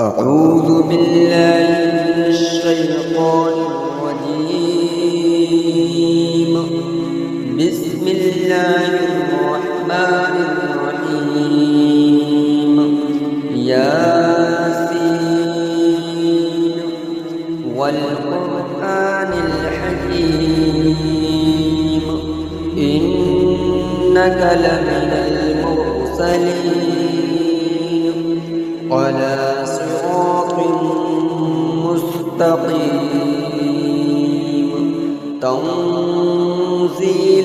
أعوذ بالله من الشيطان الرجيم. بسم الله الرحمن الرحيم. ياسين والقرآن الحكيم إنك لمن المرسلين على صراط مستقيم تنزيل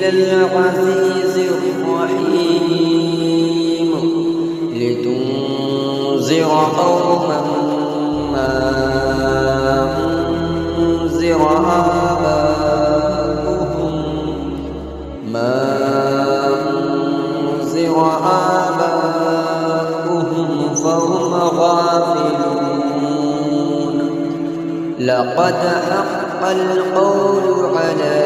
العزيز الرحيم لتنذر قوما ما أنذر آباؤهم فهم غافلون. لقد حق القول على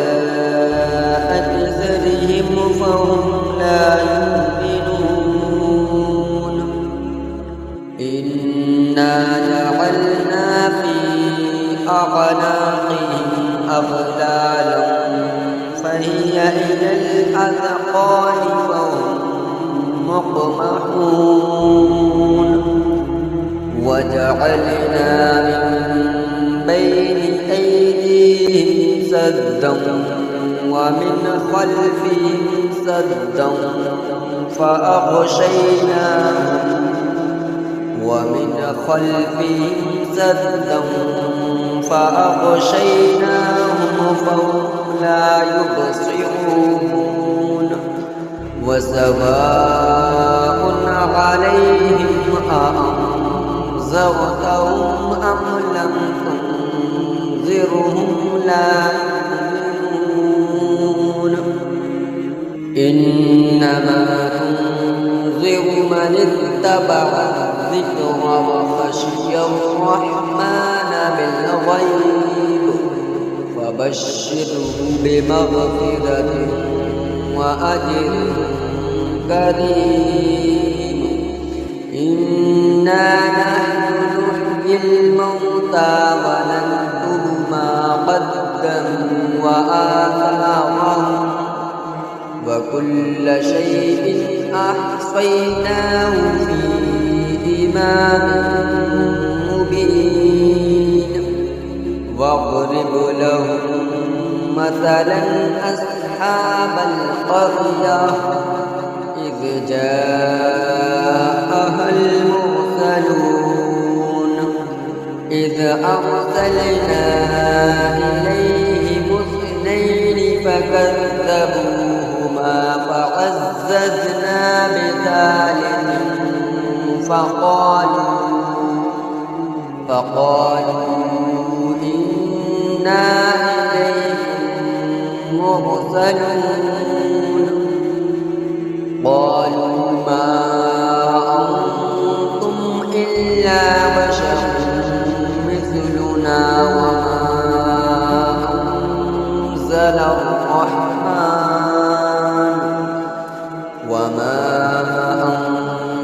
أكثرهم فهم لا يؤمنون. إنا جعلنا في أعناقهم أغلالا فهي إلى الأذقان فهم مقمحون. وجعلنا من بين أيديهم سدا ومن خلفهم سدا فأغشيناهم فهم لا يبصرون. وسواء عليهم أأنذرتهم أم لم تنذرهم لا يؤمنون. إنما تنذر من اتبع الذكر وخشي الرحمن بالغيب فبشره بمغفرة وأجر كريم. إنا نحن نحيي الموتى ونكتب ما قدموا وآثارهم وكل شيء أحصيناه في إمام مبين. واضرب لهم مثلا أصحاب القرية إذ جاءها المرسلون إذ أرسلنا إليهم اثنين فكذبوهما فعززنا بثالث فقالوا إنا إليكم مرسلون. قالوا ما أنتم إلا بشر مثلنا وما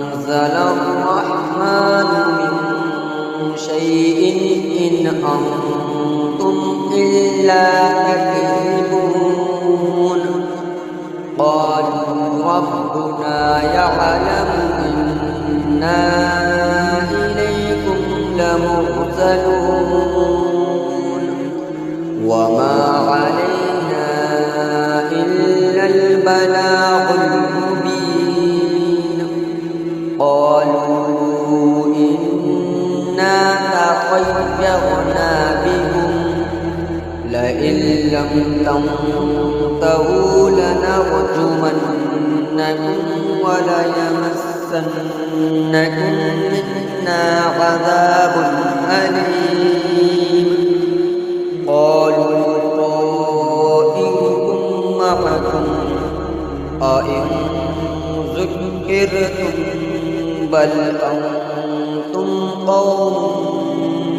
أنزل الرحمن من شيء إن أنتم إلا تكذبون. قالوا ربنا يعلم إنا إليكم لمرسلون وما علينا إلا البلاغ المبين. قالوا إنا تطيرنا بكم لئن لم تنتهوا لنرجمنكم وليمسنكم منا عذاب أليم. قالوا طائركم معكم أئن ذكرتم بل أنتم قوم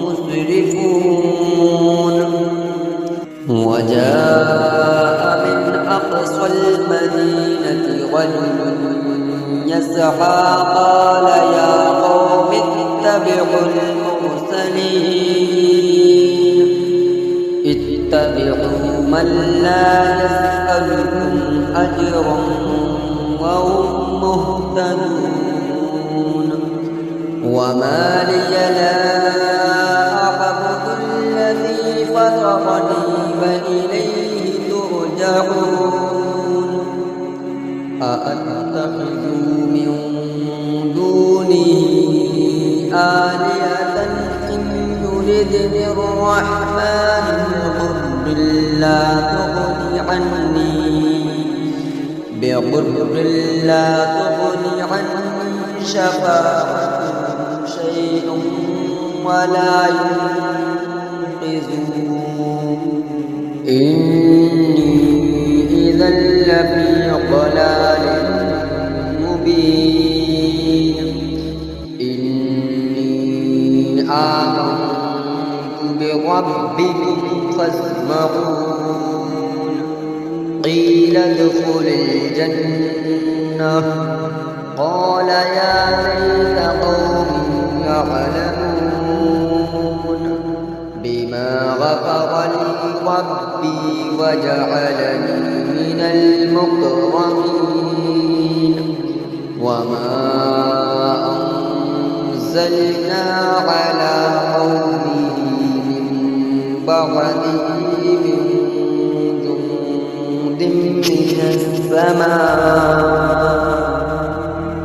مسرفون. وجاء من أقصى المدينة رجل يسعى قال يا قوم اتبعوا المرسلين اتبعوا من لا يسألكم أجرا وهم مهتدون وما لي لا أعبد الذي فطرني فإليه ترجعون أأتخذ من دونه آلهة إن يردني الرحمن بضر لا تغني عني شفاعتهم شيئا ولا ينقذون إني إذا لفي ضلال مبين إني آمنت بربكم فاسمعون قيل ادخل الجنة قال يا ليت قومي يعلمون بما غفر لي ربي وجعلني من المكرمين وما أنزلنا على قومه من بعده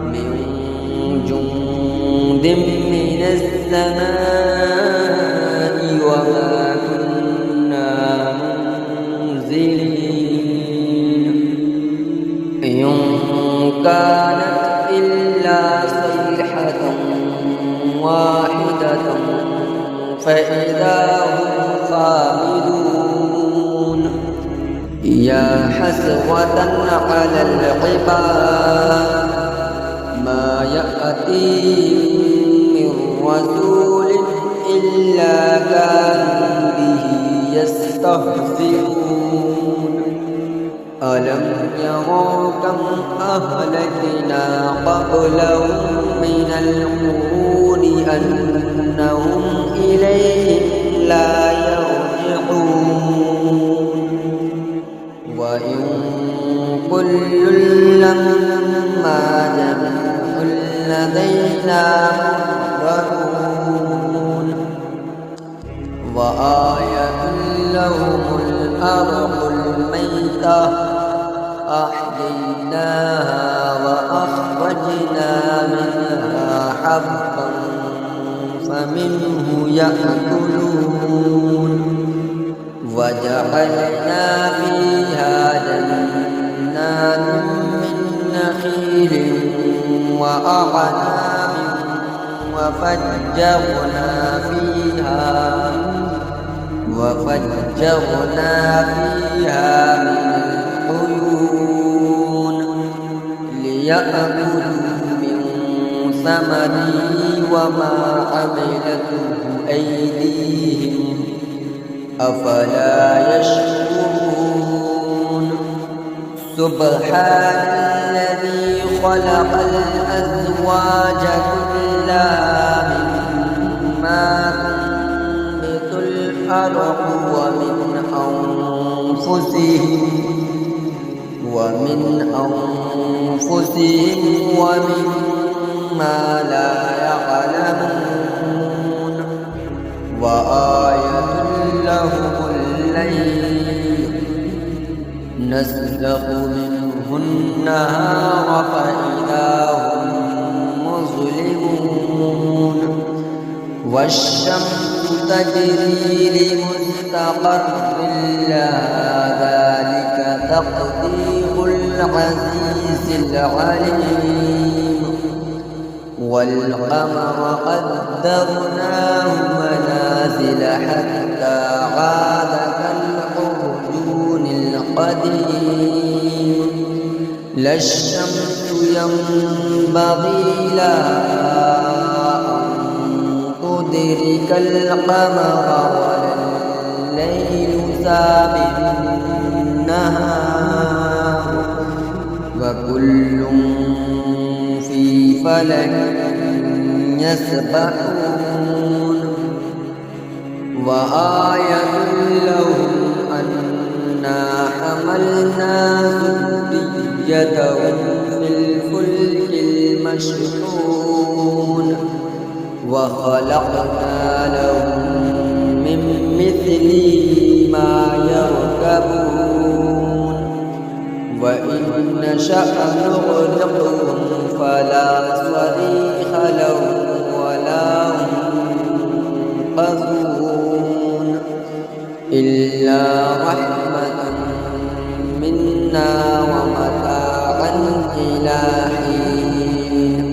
من جند من السماء وما كنا منزلين إن كانت إلا صيحة واحدة فإذا هم خامدون يا حسرة على العباد ما يأتيهم من رسول إلا كانوا به يستهزئون ألم يروا كم أهلكنا قبلهم من القرون أنهم إليهم لا يرجعون وإن كل لما جميع لدينا محضرون وآية لهم الأرض الميتة أحييناها وأخرجنا منها حبا فمنه يأكلون وجعلنا فيها جنات من نخيل وأعناب وفجرنا فيها من العيون ليأكلوا من ثمره وما عملته أيديهم أفلا يشكرون سبحان الذي خلق الأزواج كلها مما تنبت الأرض ومن أنفسهم ومما لا يعلمون وآية لهم الليل نسلخ منه النهار فإذا هم مظلمون والشمس تجري لمستقر لها ذلك تقدير العزيز العليم والقمر قدرناه منازل حتى عاد كالعرجون القديم لا الشمس ينبغي لها أن تدرك القمر ولا الليل سابق النهار وكل في فلك يسبحون وآية لهم أنا حملنا ذريتهم في الفلك المشحون وخلقنا لهم من مثله ما يركبون وإن نشأ نغرقهم فلا صريخ لهم ولا هم ينقذون إلا رحمة منا ومتاعا إلى حين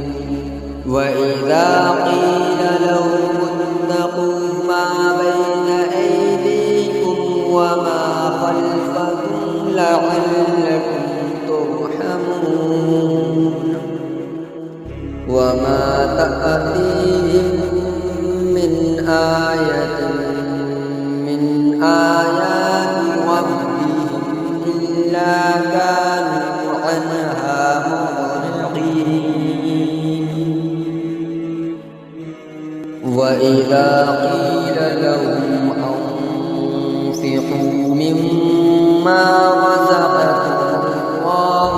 وإذا قيل لهم اتقوا ما بين أيديكم وما خلفكم لعلكم ترحمون وما تأتيهم من آية من آيات ربهم إلا كانوا عنها معرضين وإذا قيل لهم أنفقوا مما رزقكم الله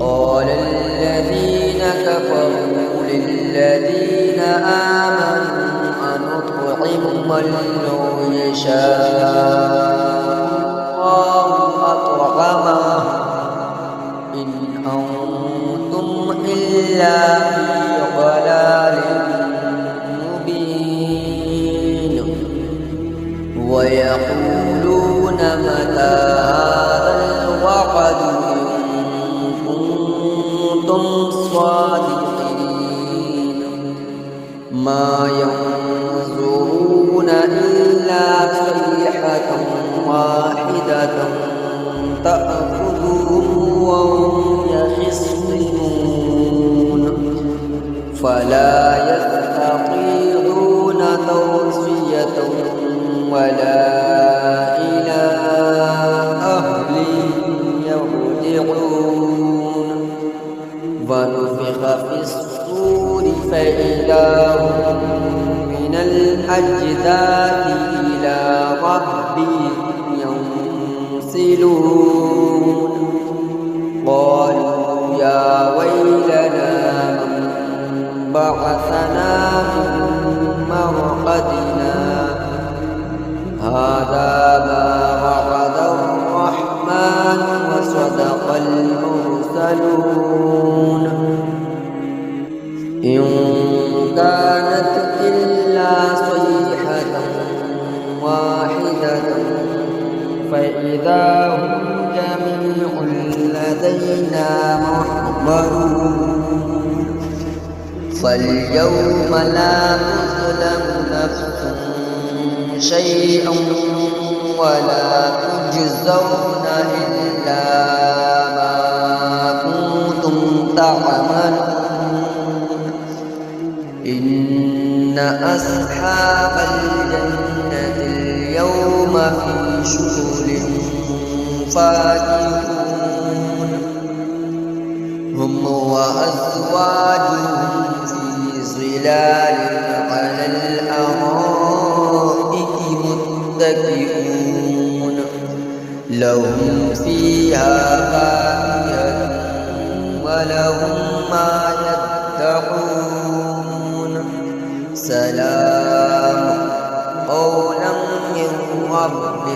قال الذين كفروا للذين آمنوا أنطعم من لو يشاء الله أطعمه إن أنتم إلا في ضلال مبين ويقولون متى هذا الوعد إن كنتم صادقين ما ينظرون إلا صيحة واحدة تأخذهم وهم يخصمون فلا يستطيعون توصية ولا إلى أهلهم يرجعون ونفخ في الصور فإذا هم من الأجداث إلى ربهم ينسلون قالوا يا ويلنا من بعثنا من مرقدنا هذا ما وعد الرحمن وصدق المرسلون إن كانت إلا صيحة واحدة فإذا هم جميع لدينا محضرون فاليوم لا تظلم نفس شيئا ولا تجزون إلا ما كنتم تعملون إن أصحاب الجنة اليوم في شغل فاكهون هم وأزواجهم في ظلال على الأرائك متكئون لهم فيها فاكهة ولهم ما يدعون سلام قولا من رب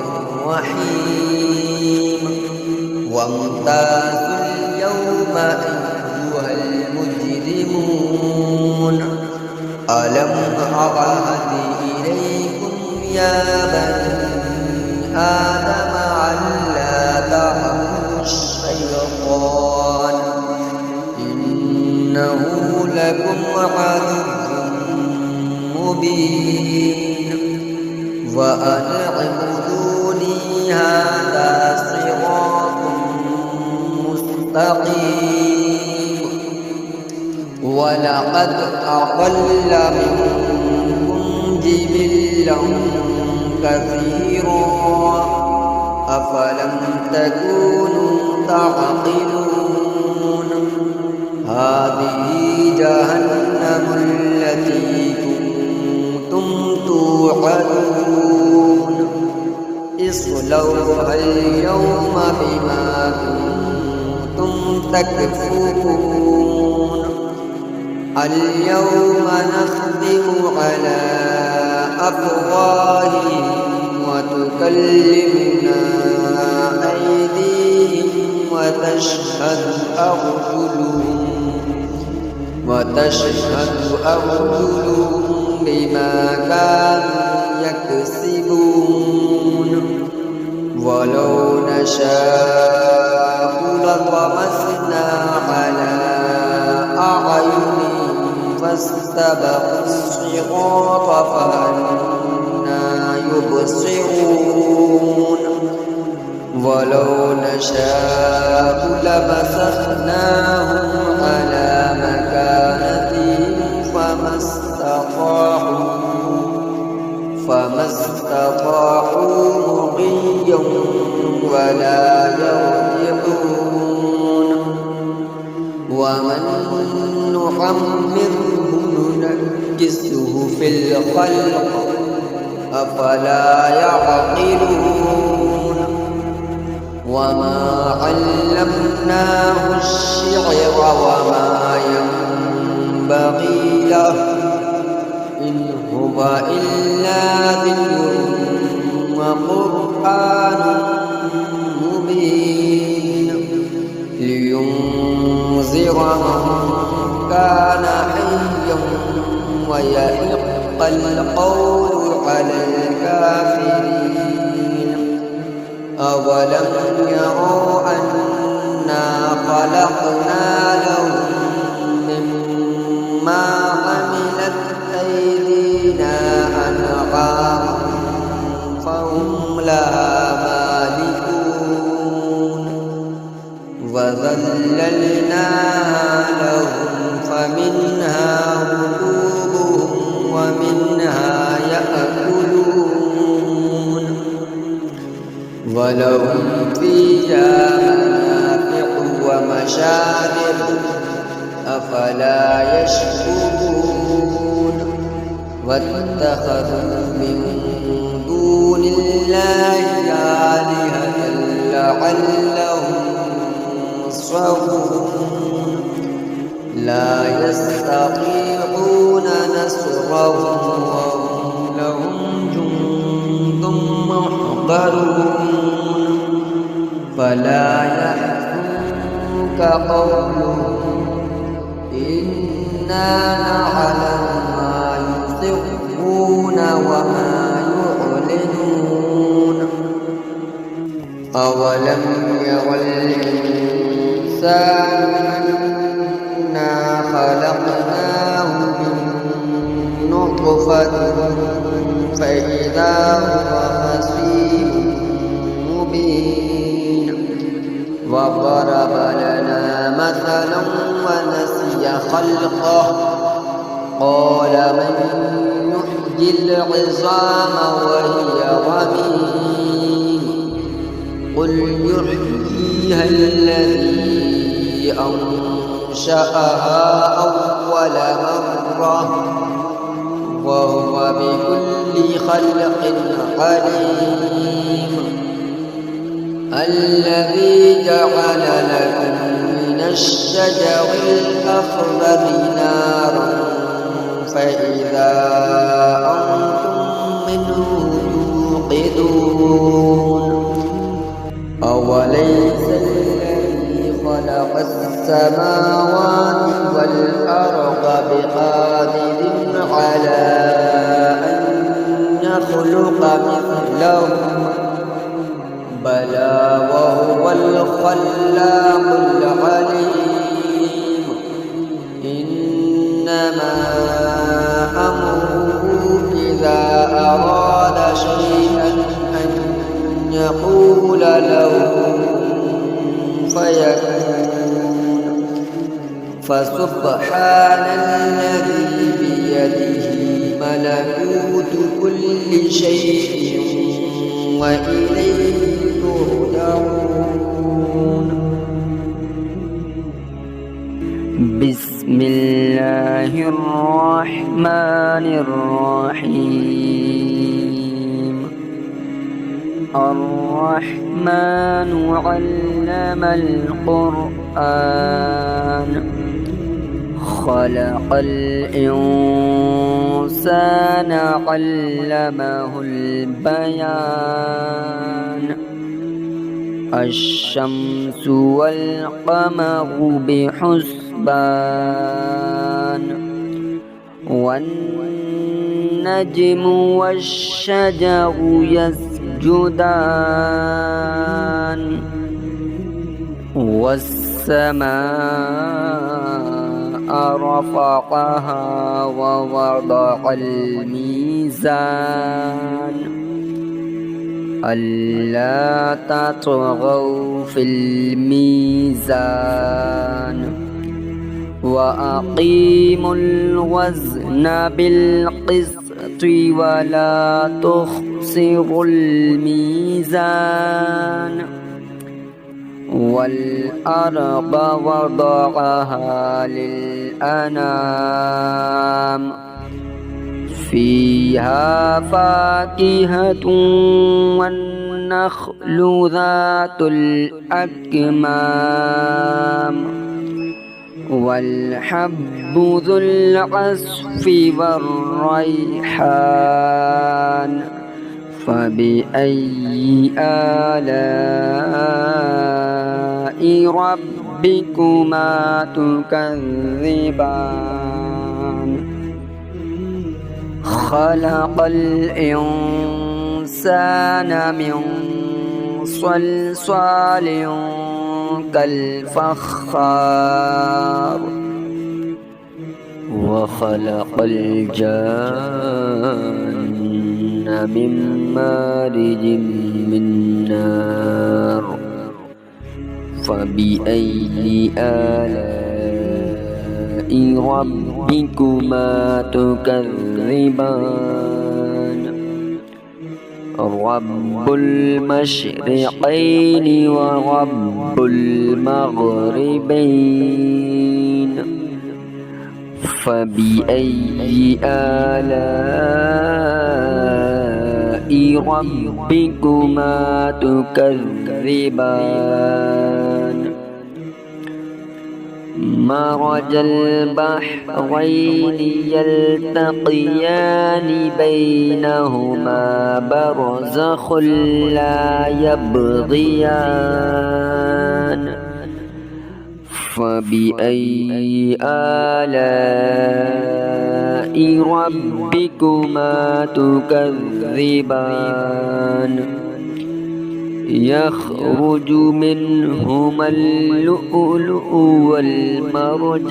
رحيم وامتازوا اليوم أيها المجرمون ألم أعهد إليكم يا بني آدم ألا تعبدوا الشيطان إنه لكم عدو مبين وأن اعبدوني هذا صراط مستقيم ولقد أضل منكم جبلا كثيرا أفلم تكونوا تعقلون هذه جهنم التي كنتم توعدون اصلوها اليوم بما كنتم تكفرون اليوم نختم على أفواههم وتكلمنا أيديهم وتشهد أرجلهم بما كانوا يكسبون ولو نشاء لطمسنا على أعينهم فاستبقوا الصراط فأنى يبصرون ولو نشاء لمسخناهم على مكانتهم فما استطاعوا مضيا ولا يرجعون ومن نعمره ننكسه في الخلق أفلا يعقلون وما علمناه الشعر وما ينبغي له إن هو إلا ذكر وقرآن مبين لينذر من كان حيا ويحق القول على الكافرين أولم يروا أنا خلقنا لهم مما عملت أيدينا أنعاما فهم لها مالكون وذللناها لهم فمنها ركوبهم ومنها يأكلون ولهم فيها منافع ومشارب أفلا يشكرون واتخذوا من دون الله آلهة لعلهم ينصرون لا يستطيعون نصرهم وهم لهم جند محضرون فلا يحزنك قولهم إنا نعلم ما يسرون وما يعلنون أولم ير الإنسان أنا خلقناه من نطفة فإذا هو خصيم مبين وضرب لنا مثلا ونسي خلقه قال من يحيي العظام وهي رميم قل يحييها الذي أنشأها أول مرة وهو بكل خلق عليم الذي جعل لكم من الشجر الأخضر نارا فإذا أنتم منه توقدون أوليس الذي خلق السماوات والأرض بقادر على أن يخلق مثلهم بلى وهو الخلاق العليم إنما أمره إذا أراد شيئا أن يقول له فيكون فسبحان الذي بيده ملكوت كل شيء وإليه ترجعون. بسم بسم الله الرحمن الرحيم. الرحمن علم القرآن خلق الإنسان علمه البيان. الشمس والقمر بحسبان والنجم والشجر يسجدان والسماء رفعها ووضع الميزان ألا تطغوا في الميزان وأقيموا الوزن بالقسط ولا تخسروا الميزان. والأرض وضعها للأنام فيها فاكهة والنخل ذات الأكمام والحب ذو العصف والريحان. فبأي آلاء ربكما تكذبان؟ خلق الإنسان من صلصال كالفخار وخلق الجن من مارج من نار. فبأي آلاء ربكما تكذبان؟ رب المشرقين ورب المغربين. فبأي آلاء ربكما تكذبان؟ مرج البحرين يلتقيان بينهما برزخ لا يبغيان. فبأي آلاء ربكما تكذبان؟ يخرج منهما اللؤلؤ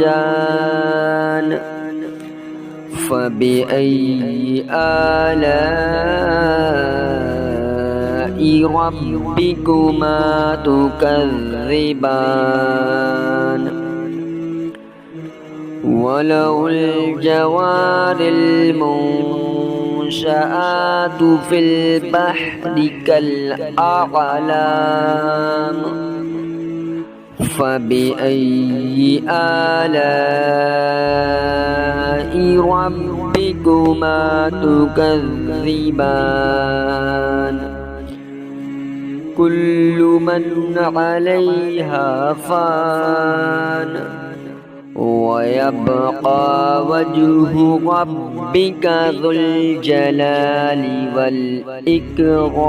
والمرجان. فبأي آلاء ربكما تكذبان؟ وله الجوار المنشآت في البحر كالأعلام. فبأي آلاء ربكما تكذبان؟ كل من عليها فان ويبقى وجه ربك ذو الجلال والإكرام.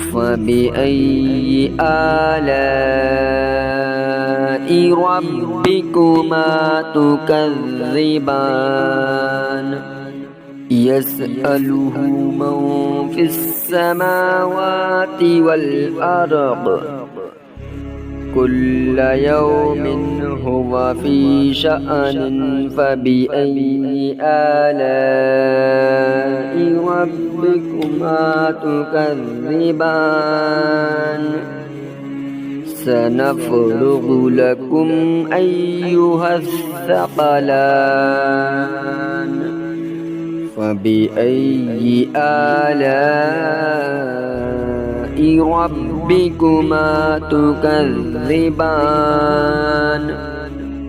فبأي آلاء ربكما تكذبان؟ يسأله من في السماوات والأرض كل يوم هو في شأن. فبأي آلاء ربكما تكذبان؟ سنفرغ لكم أيها الثقلان. فبأي آلاء ربكما تكذبان؟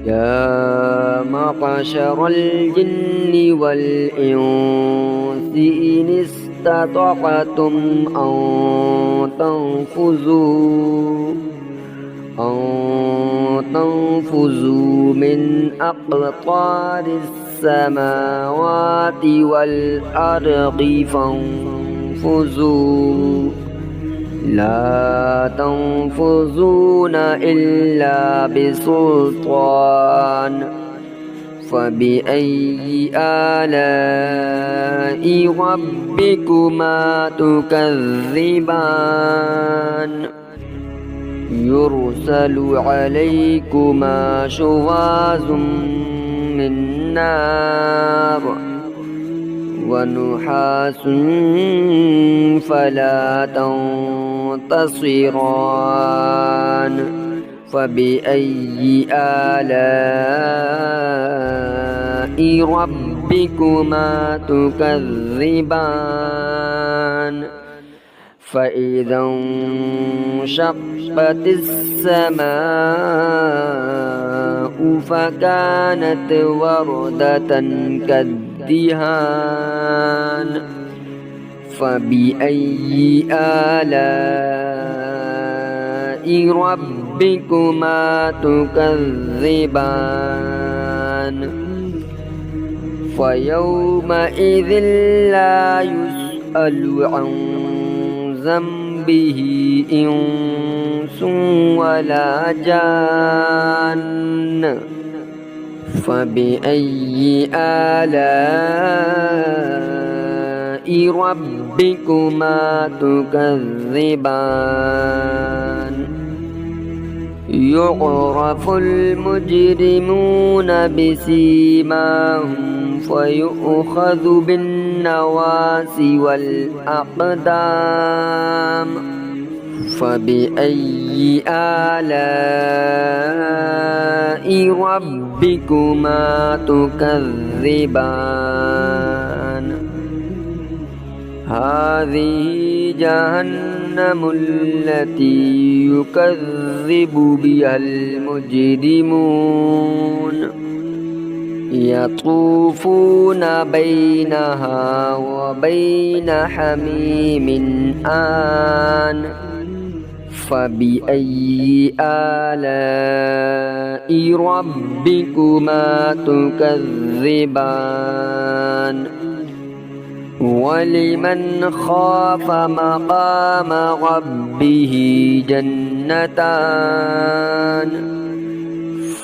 يا معشر الجن والإنس إن استطعتم أن تنفذوا من أقطار السماوات والأرض فانفذوا لا تنفذون إلا بسلطان فبأي آلاء ربكما تكذبان يرسل عليكما شواظ من نار ونحاس فلا تنتصران فبأي آلاء ربكما تكذبان فإذا انشقت السماء فكانت وردة كالدهان فبأي آلاء ربكما تكذبان فيومئذ لا يسأل عن ذنبه إنس ولا جان فبأي آلاء ربكما تكذبان يعرف المجرمون بسيماهم فيؤخذ بالنواصي والأقدام فبأي آلاء ربكما تكذبان هذه جهنم التي يكذب بها المجرمون يطوفون بينها وبين حميم آن فبأي آلاء ربكما تكذبان ولمن خاف مقام ربه جنتان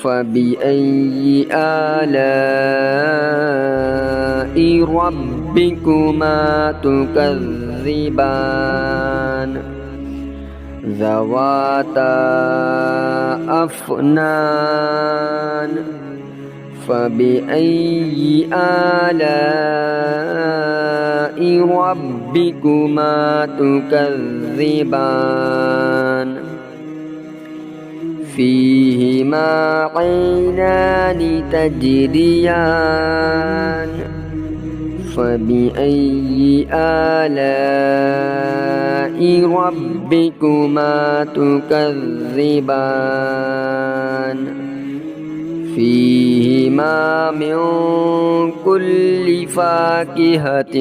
فبأي آلاء ربكما تكذبان ذواتا أفنان فبأي آلاء ربكما تكذبان فيهما عينان تجريان فبأي آلاء ربكما تكذبان فيهما من كل فاكهة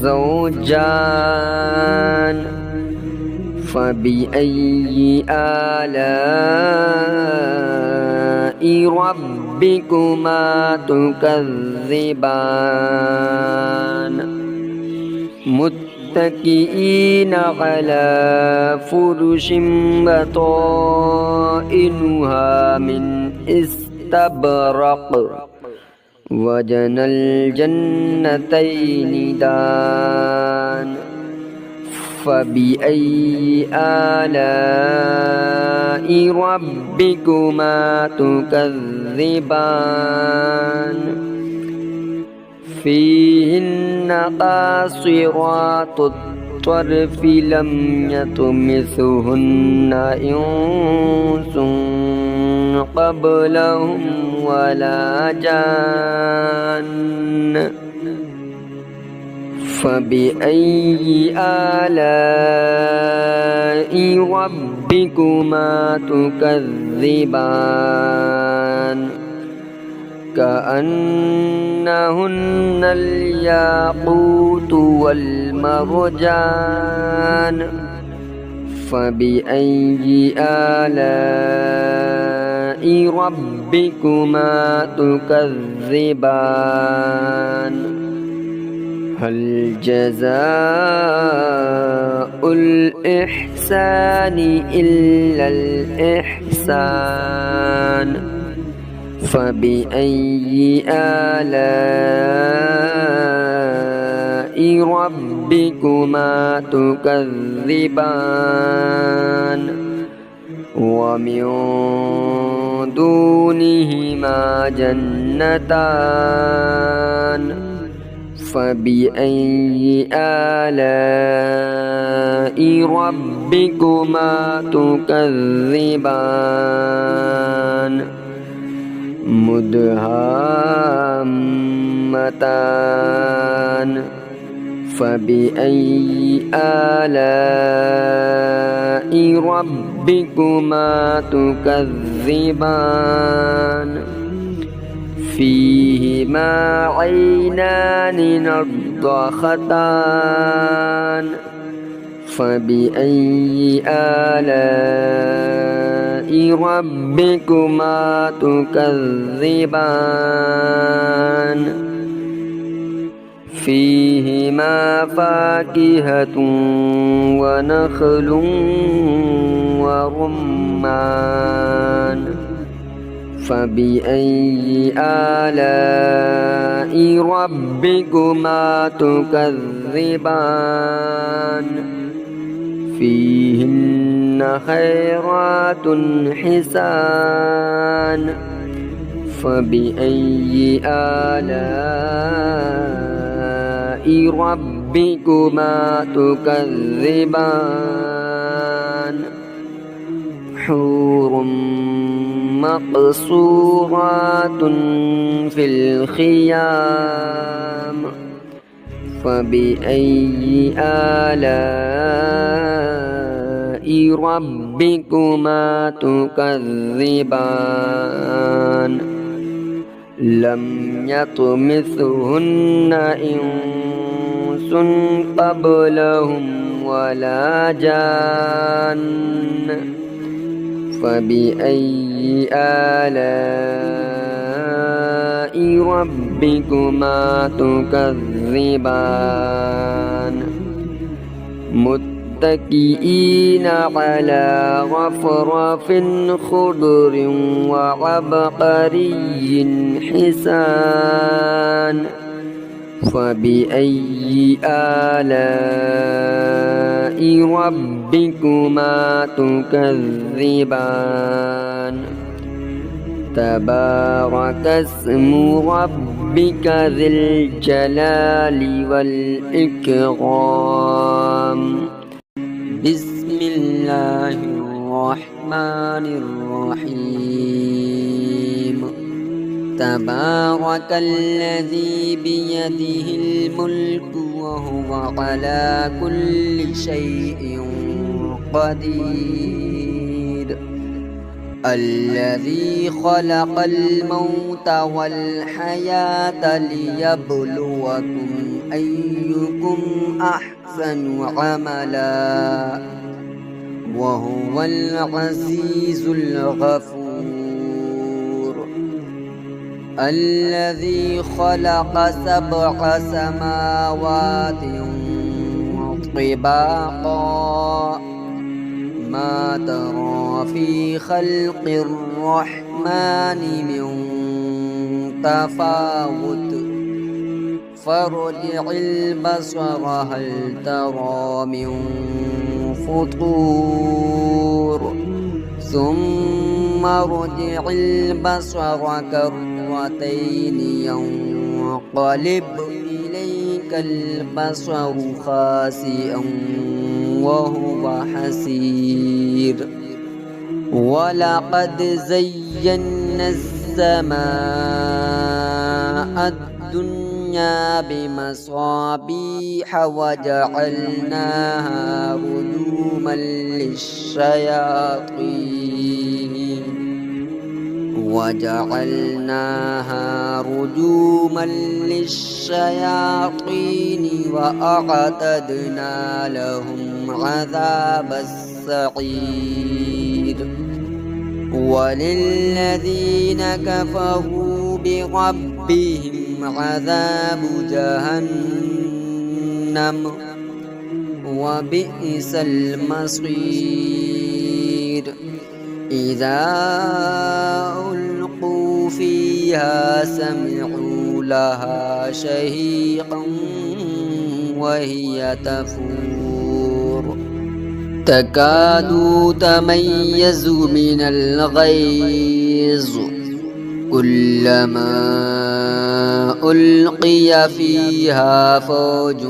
زوجان فبأي آلاء ربكما تكذبان متكئين على فرش بطائنها من استبرق وجنى الجنتين دان فبأي آلاء ربكما تكذبان فيهن قاصرات الطرف لم يطمثهن إنس قبلهم ولا جان فبأي آلاء ربكما ربكما تكذبان كأنهن الياقوت والمرجان فبأي آلاء ربكما تكذبان هل جزاء الإحسان إلا الإحسان فبأي آلاء ربكما تكذبان ومن دونهما جنتان فبأي آلاء ربكما تكذبان مدهامتان فبأي آلاء ربكما تكذبان فيهما عينان نضختان فبأي آلاء ربكما تكذبان فيهما فاكهة ونخل ورمان فبأي آلاء ربكما تكذبان فيهن خيرات حسان فبأي آلاء ربكما تكذبان حور مقصورات في الخيام فبأي آلاء ربكما تكذبان لم يطمثهن إنس قبلهم ولا جان فبأي آلاء ربكما تكذبان متكئين على رفرف خضر وعبقري حسان فبأي آلاء ربكما تكذبان تبارك اسم ربك ذي الجلال والإكرام بسم الله الرحمن الرحيم تبارك الذي بيده الملك وهو على كل شيء قدير الذي خلق الموت والحياة ليبلوكم أيكم أحسن عملا وهو العزيز الغفور الذي خلق 7 سماوات طباقا ما ترى في خلق الرحمن من تفاوت فارجع البصر هل ترى من فطور ثم ارجع البصر كرتين ينقلب إليك البصر خاسئا وهو حسير ولقد زينا السماء الدنيا الدنيا بمصابيح وجعلناها رجوما للشياطين وأعتدنا لهم عذاب السعير وللذين كفروا بربهم عذاب جهنم وبئس المصير إذا ألقوا فيها سمعوا لها شهيقا وهي تفور تكاد تميز من الغيظ كلما ألقي فيها فوج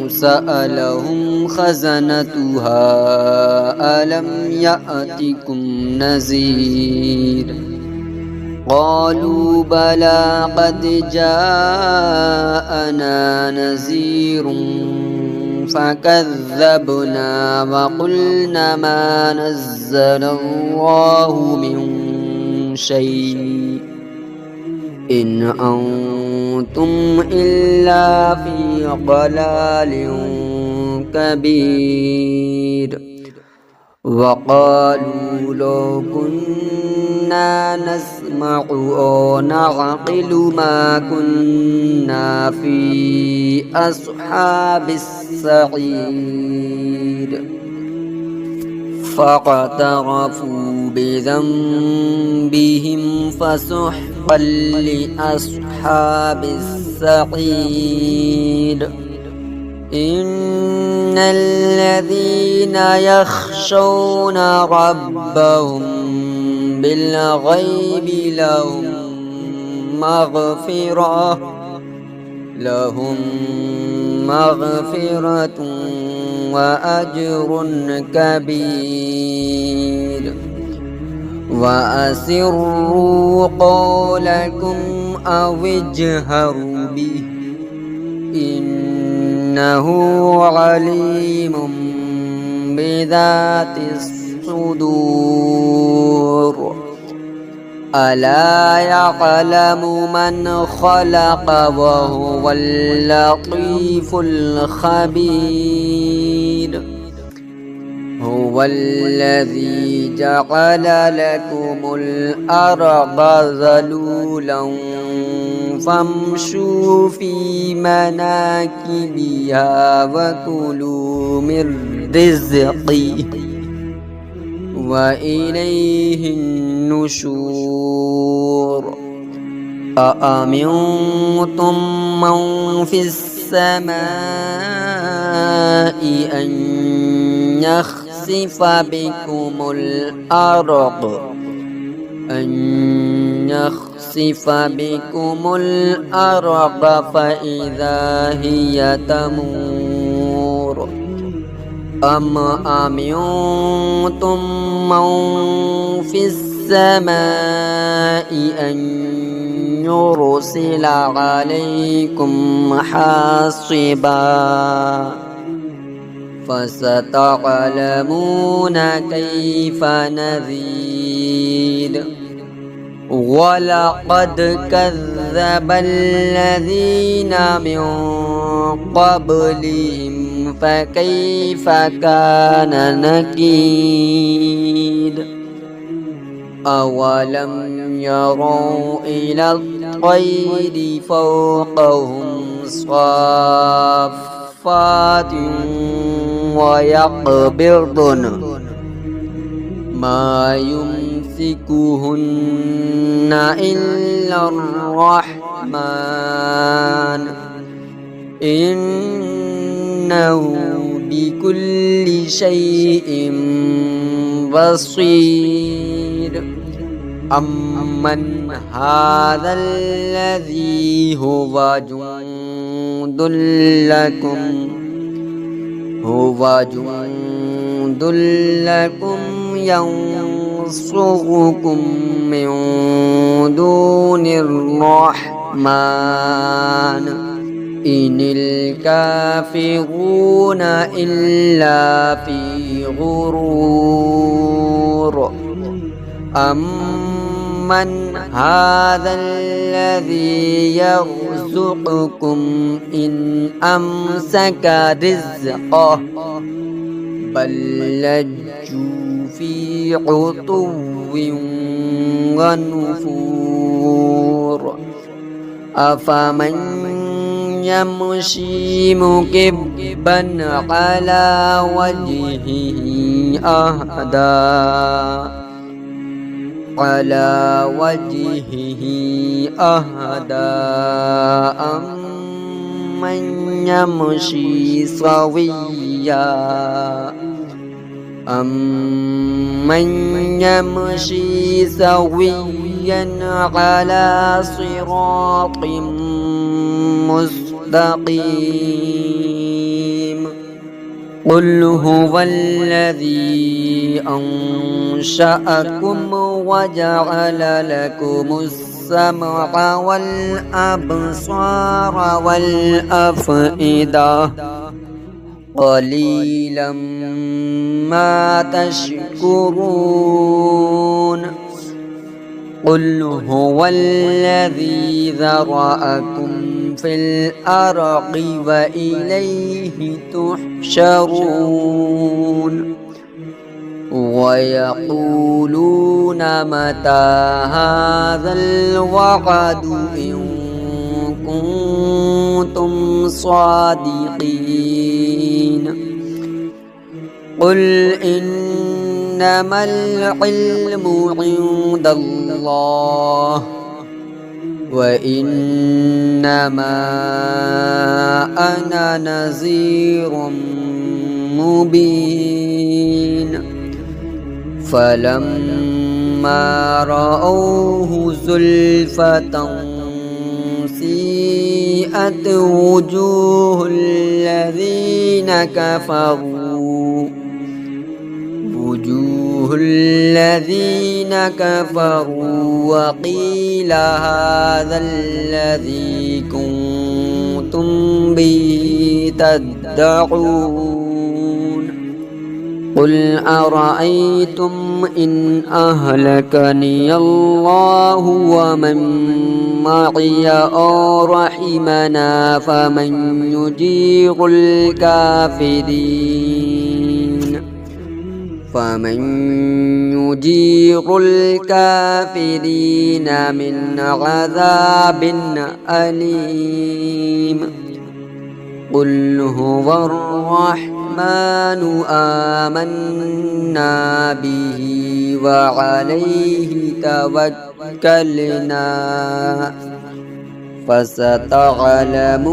سألهم خزنتها ألم يأتكم نذير قالوا بلى قد جاءنا نذير فكذبنا وقلنا ما نزل الله من شيء إن أنتم إلا في ضلال كبير وقالوا لو كنا نسمع أو نعقل ما كنا في أصحاب السعير فاقترفوا بذنبهم فسحقا لأصحاب السعير إن الذين يخشون ربهم بالغيب لهم مغفرة وأجر كبير وأسروا قولكم أو اجهروا به إنه عليم بذات الصدور ألا يعلم من خلق وهو اللطيف الخبير هو الذي جعل لكم الأرض ذلولا فامشوا في مناكبها وكلوا من رزقه وإليه النشور أأمنتم من في السماء أن يخسف بكم الأرض فإذا هي تمور أم أمنتم من في السماء أن يرسل عليكم حاصبا فستعلمون كيف نذير ولقد كذب الذين من قبلهم فكيف كان نكير أولم يروا إلى الطير فوقهم صافات ويقبضن ما يمسكهن إلا الرحمن إنه بكل شيء بصير أمن هذا الذي هو جند لكم ينصركم من دون الرحمن إن الكافرون إلا في غرور أمن هذا الذي يرزقكم إن أمسك رزقه بل لجوا في عتو ونفور أفمن يمشي مكبا على وجهه أهدى أمن يمشي سويا على صراط مستقيم قل هو الذي أنشأكم وجعل لكم السمع والأبصار والأفئدة قليلا ما تشكرون قل هو الذي ذرأكم في الأرض وإليه تحشرون ويقولون متى هذا الوعد إن كنتم صادقين قل إنما العلم عند الله وإنما أنا نذير مبين فلما رأوه زلفة سيئت وجوه الذين كفروا وقيل هذا الذي كنتم به تدعون قل أرأيتم إن أهلكني الله ومن معي أو رحمنا فمن يجير الكافرين من عذاب أليم قل هو الرحمن آمنا به وعليه توكلنا فستعلمون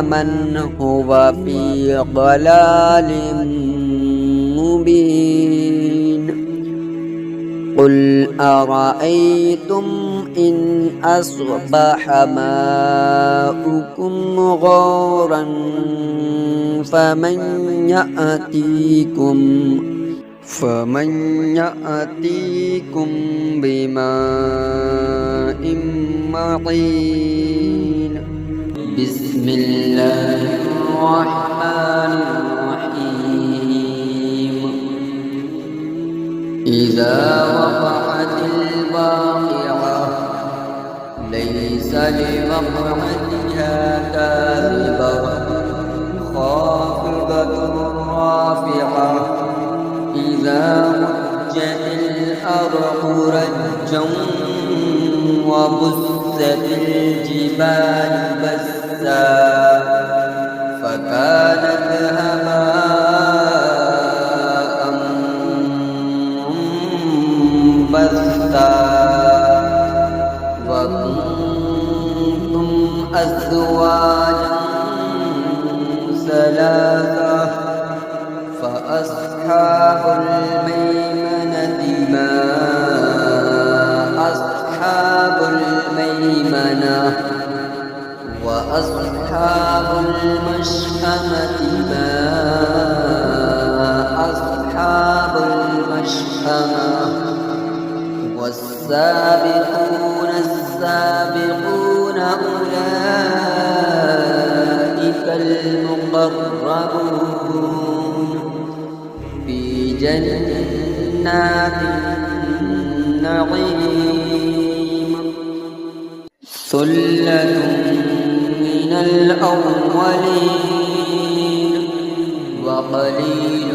من هو في ضلال مبين قل أرأيتم إن أصبح ماؤكم غورا فمن يأتيكم بماء معين بسم الله الرحمن الرحيم إذا وقعت الواقعة ليس لوقعتها كاذبة خافضة رافعة إذا رجت الأرض رجا وبست الجبال بسا فكانت هباء منبثا وكنتم أزواجا ثلاثة فأصحاب الميمنة ما أصحاب الميمنة وأصحاب المشأمة ما أصحاب المشأمة والسابقون السابقون أولئك المقربون في جنات النعيم ثلة من الأولين وقليل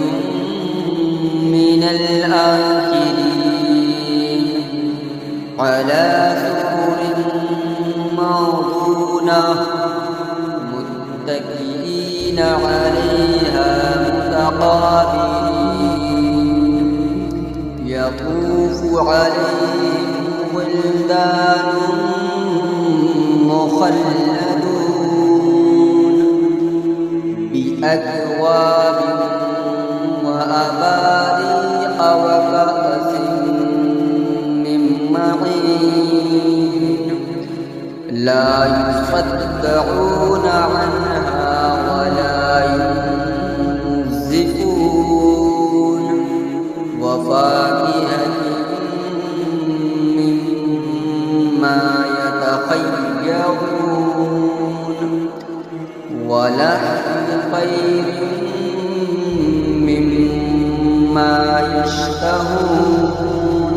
من الآخرين على سرر موضونة متكئين عليها متقابلين يطوف عليهم ولدان مخلدون بأكواب وأباريق وكأس من معين لا يصدعون عنها ولا ينزفون وفاكهة مما يتخيرون ولحم طير مما يشتهون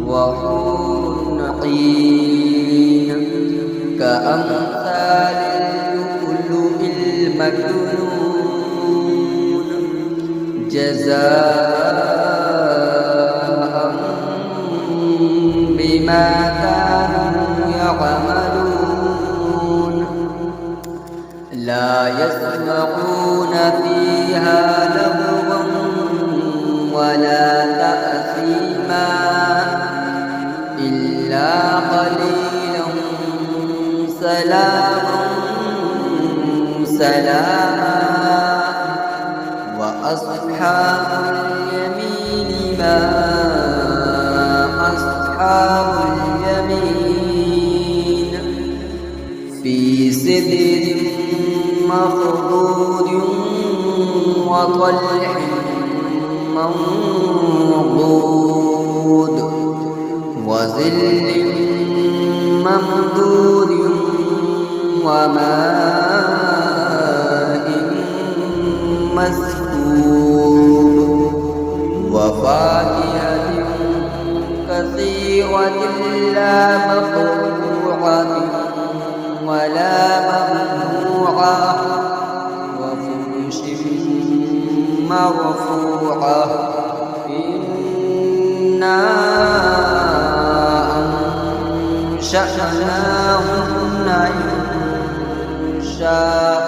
وحور عين كأمثال اللؤلؤ المكنون جزاء بما كانوا يعملون لا يسمعون فيها لغوا ولا تأثيما إلا قليلا سلاما سلاما وأصحاب اليمين ما أصحاب اليمين في سدر مخضود وطلح منضود وظل ممدود وماء مسكوب وفاكهة كثيرة لا مقطوعة ولا ممنوعة وفرش مرفوعة إنا أنشأناهن إنشاء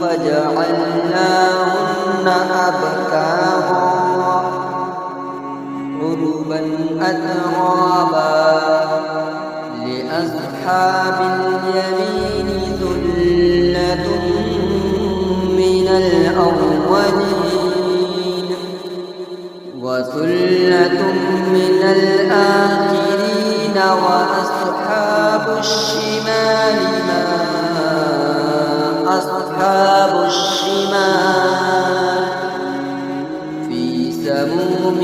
فجعلناهن أبكارا عربا أترابا لأصحاب اليمين ثلة من الأولين وثلة من الآخرين وأصحاب الشمال ما أصحاب الشمال في سموم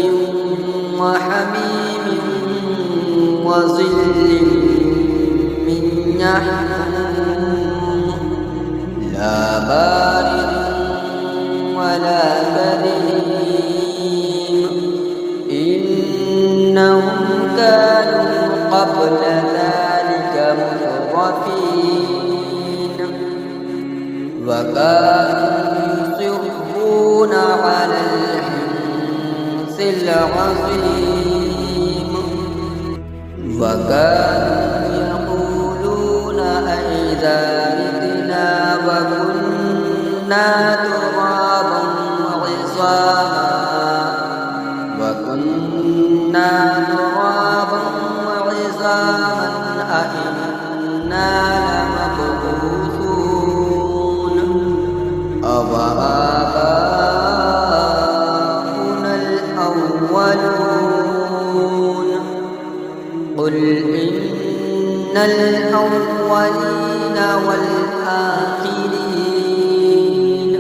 وحميم وظل من يحموم لا بارد ولا كريم إنهم كانوا قبل ذلك مترفين وكانوا يصرون على الحنث العظيم وكانوا يقولون أئذا متنا وكنا ترابا وعظاما أئنا لمبعوثون أوآباؤنا الأولون قل إن الأولين والآخرين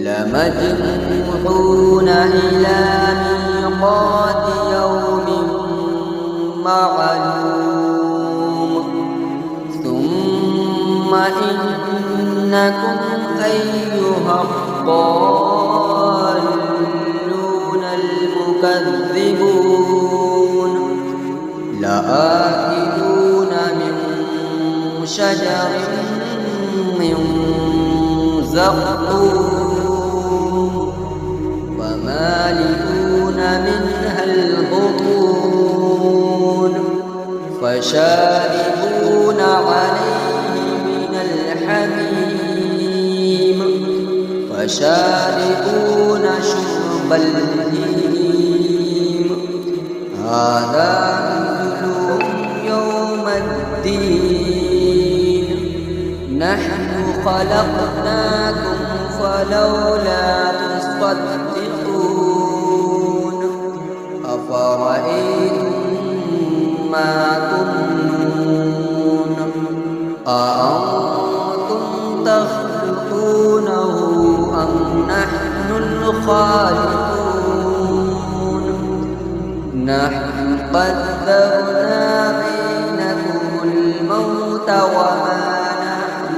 لمجموعون إلى ميقات يوم معلوم إنكم أيها الضالون المكذبون لآكلون من شجر من زقوم فمالئون منها البطون فشاربون عليه من الحميم فشاربون شرب الهيم هذا نزلهم يوم الدين نحن خلقناكم فلولا تصدقون أفرأيتم ما تمنون أأنتم تخلقونه أم نحن الخالقون نحن قدرنا بينكم الموت وما نحن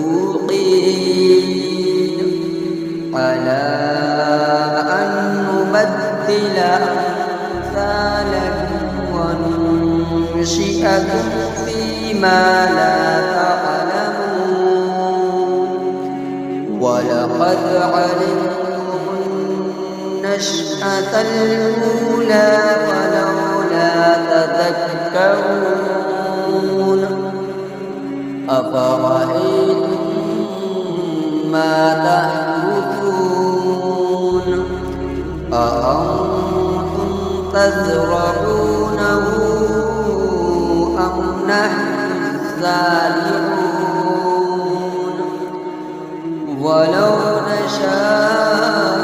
بمسبوقين على أن نبدل أمثالكم وننشئكم فيما لا تعلمون ولقد علمتم النشأة الأولى فلولا تذكرون أفرأيتم ما تحرثون أأنتم تزرعونه أم نحن الزارعون ولو نشاء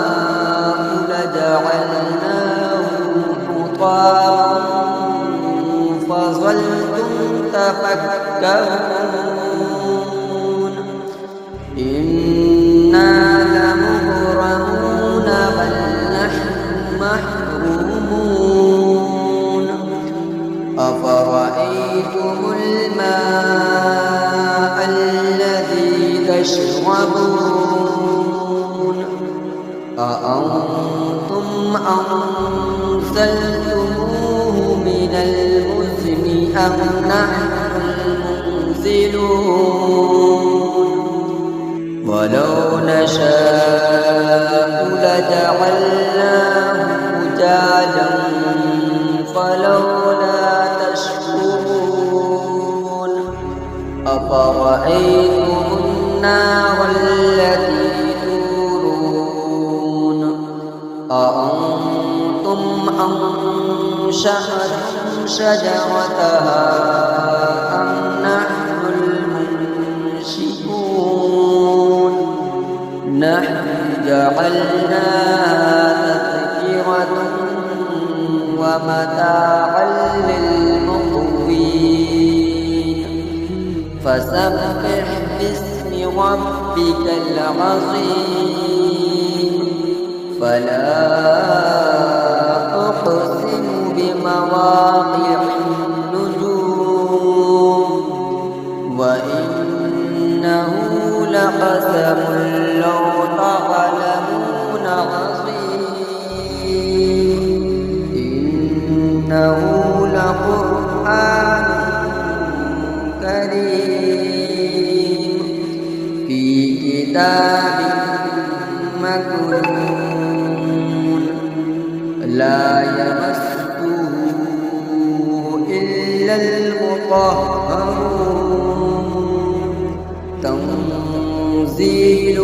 لجعلناه حطاما فظلتم تفكرون إنا لمغرمون بل نحن محرومون أفرأيتم الماء الذي تشربون أأنتم أنزلتموه من المزن أم نحن المنزلون ولو نشاء لجعلناه أجاجا فلولا تشكرون أفرأيتم النار التي تورون أأنتم أنشأتم شجرتها أم نحن المنشئون نحن جعلناها تذكرة ومتاعا للمقوين فسبح باسم ربك العظيم فلا أقسم بمواقع النجوم وإنه لقسم لو تعلمون عظيم إنه لقرآن كريم في كتاب مكنون لا يمسه إلا المطهرون تنزيل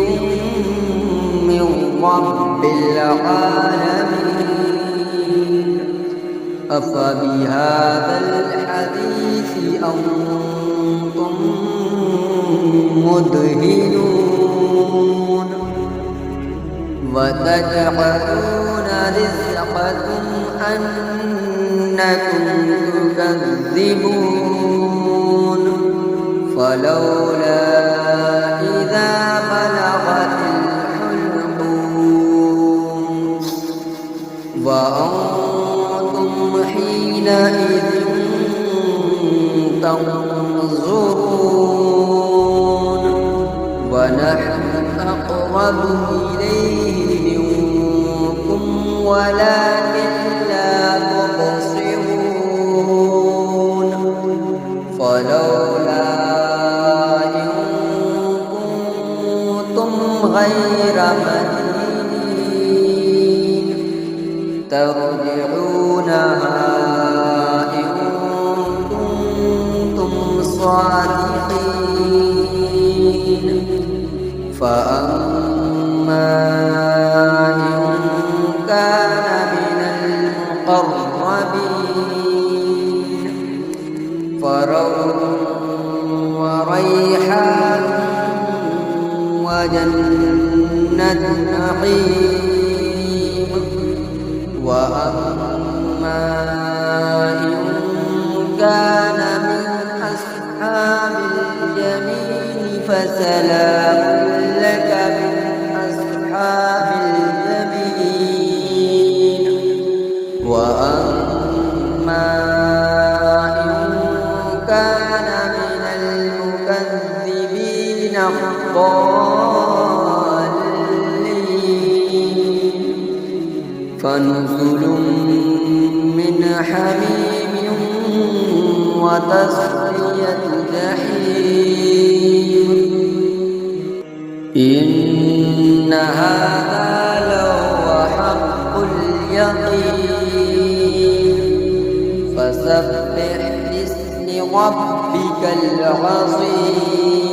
من رب العالمين أفبهذا الحديث أنتم مدهنون وتجعلون رزقكم أنكم تكذبون فلولا إذا بلغت الحلقوم وأنتم حينئذ تنظرون ونحن أقرب إليه منكم ولكن لا تبصرون فلولا إن كنتم غير مدينين ترجعونها إن كنتم صادقين فأما إن كان من المقربين فروح وريحان وجنة نعيم وأما إن كان من أصحاب اليمين فسلام لك من أصحاب اليمين وأما إن كان من المكذبين الضالين فنزل من حميم وتصلية جحيم إن هذا لهو حق اليقين فسبح باسم ربك العظيم